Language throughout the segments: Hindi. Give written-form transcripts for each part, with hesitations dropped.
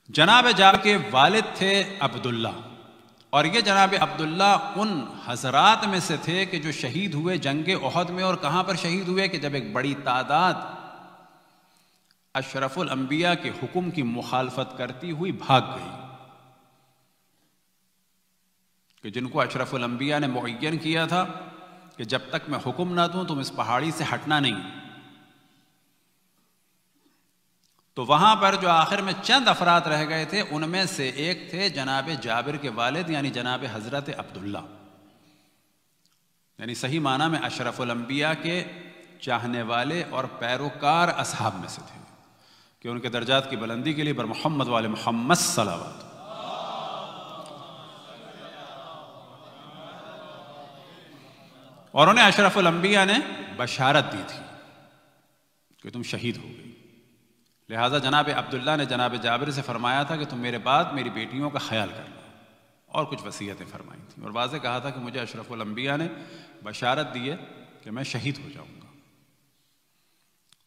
जनाब जाबिर के वालिद थे अब्दुल्ला, और ये जनाब अब्दुल्ला उन हजरात में से थे कि जो शहीद हुए जंग ओहद में। और कहाँ पर शहीद हुए कि जब एक बड़ी तादाद अशरफुल अंबिया के हुक्म की मुखालफत करती हुई भाग गई, कि जिनको अशरफुल अंबिया ने मुअय्यन किया था कि जब तक मैं हुक्म ना दूं तुम इस पहाड़ी से हटना नहीं। तो वहां पर जो आखिर में चंद अफराद रह गए थे, उनमें से एक थे जनाब जाबिर के वालिद यानी जनाब हजरत अब्दुल्ला, यानी सही माना में अशरफुल अंबिया के चाहने वाले और पैरोकार असहाब में से थे, कि उनके दर्जात की बुलंदी के लिए बर मोहम्मद वाले मोहम्मद सलावत। और उन्हें अशरफुल अंबिया ने बशारत दी थी कि तुम शहीद हो गई। लिहाजा जनाब अब्दुल्ला ने जनाब जाबिर से फरमाया था कि तुम मेरे बाद मेरी बेटियों का ख्याल करना, और कुछ वसीयतें फरमाई थी। और वाज़े कहा था कि मुझे अशरफुल अंबिया ने बशारत दी है कि मैं शहीद हो जाऊंगा।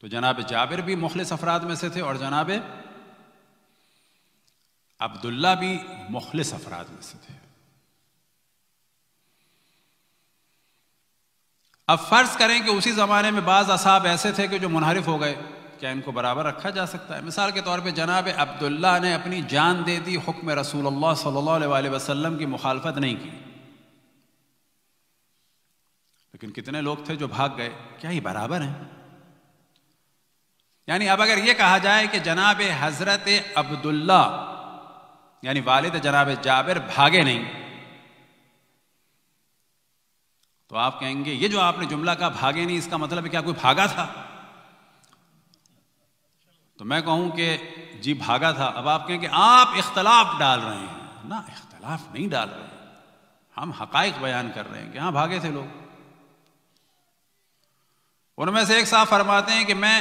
तो जनाब जाबिर भी मुखलिस अफराद में से थे, और जनाब अब्दुल्ला भी मुखलिस अफराद में से थे। अब फर्ज करें कि उसी ज़माने में बाज़ असहाब ऐसे थे कि जो मुनहरिफ हो गए, क्या इनको बराबर रखा जा सकता है? मिसाल के तौर पे जनाब अब्दुल्ला ने अपनी जान दे दी, हुक्म रसूलुल्लाह सल्लल्लाहु अलैहि वसल्लम की मुखालफत नहीं की, लेकिन कितने लोग थे जो भाग गए। क्या ये बराबर हैं? यानी अब अगर ये कहा जाए कि जनाब हजरत अब्दुल्ला यानी वालिद जनाब जाबिर भागे नहीं, तो आप कहेंगे ये जो आपने जुमला कहा भागे नहीं, इसका मतलब है क्या कोई भागा था? तो मैं कहूं कि जी भागा था। अब आप कहें कि आप इख्तलाफ डाल रहे हैं। ना, इख्तलाफ नहीं डाल रहे, हम हकाइक बयान कर रहे हैं कि हाँ भागे थे लोग। उनमें से एक साहब फरमाते हैं कि मैं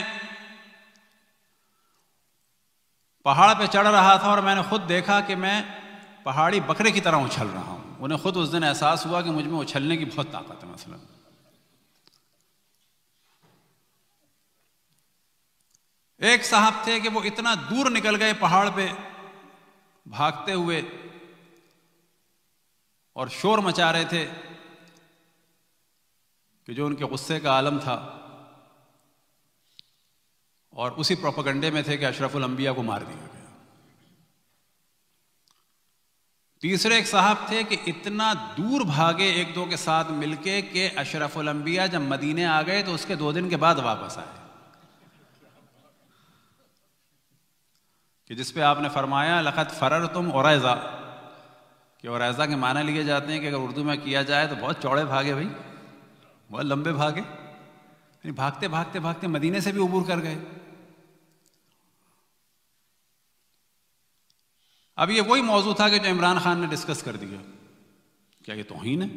पहाड़ पे चढ़ रहा था और मैंने खुद देखा कि मैं पहाड़ी बकरे की तरह उछल रहा हूं। उन्हें खुद उस दिन एहसास हुआ कि मुझ में उछलने की बहुत ताकत है। मसलन एक साहब थे कि वो इतना दूर निकल गए पहाड़ पे भागते हुए और शोर मचा रहे थे कि जो उनके गुस्से का आलम था, और उसी प्रोपेगेंडे में थे कि अशरफुल अंबिया को मार दिया गया। तीसरे एक साहब थे कि इतना दूर भागे एक दो के साथ मिलके कि अशरफुल अंबिया जब मदीने आ गए तो उसके 2 दिन के बाद वापस आए, कि जिस पे आपने फरमाया लक़द फ़ररतुम उरैज़ा, कि उरैज़ा के माने लिए जाते हैं कि अगर उर्दू में किया जाए तो बहुत चौड़े भागे भाई, बहुत लंबे भागे, यानी भागते भागते भागते मदीने से भी उबूर कर गए। अब ये वही मौजू था कि जो इमरान खान ने डिस्कस कर दिया। क्या ये तौहीन है?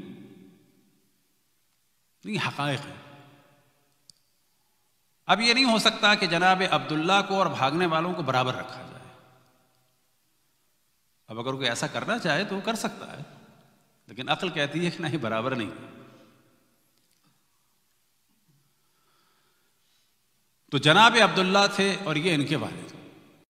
नहीं, हक़ाइक़ है। अब ये नहीं हो सकता कि जनाब अब्दुल्ला को और भागने वालों को बराबर रखा जाए। अब अगर कोई ऐसा करना चाहे तो वो कर सकता है, लेकिन अक्ल कहती है कि नहीं, बराबर नहीं। तो जनाब अब्दुल्ला थे और ये इनके वालिद थे।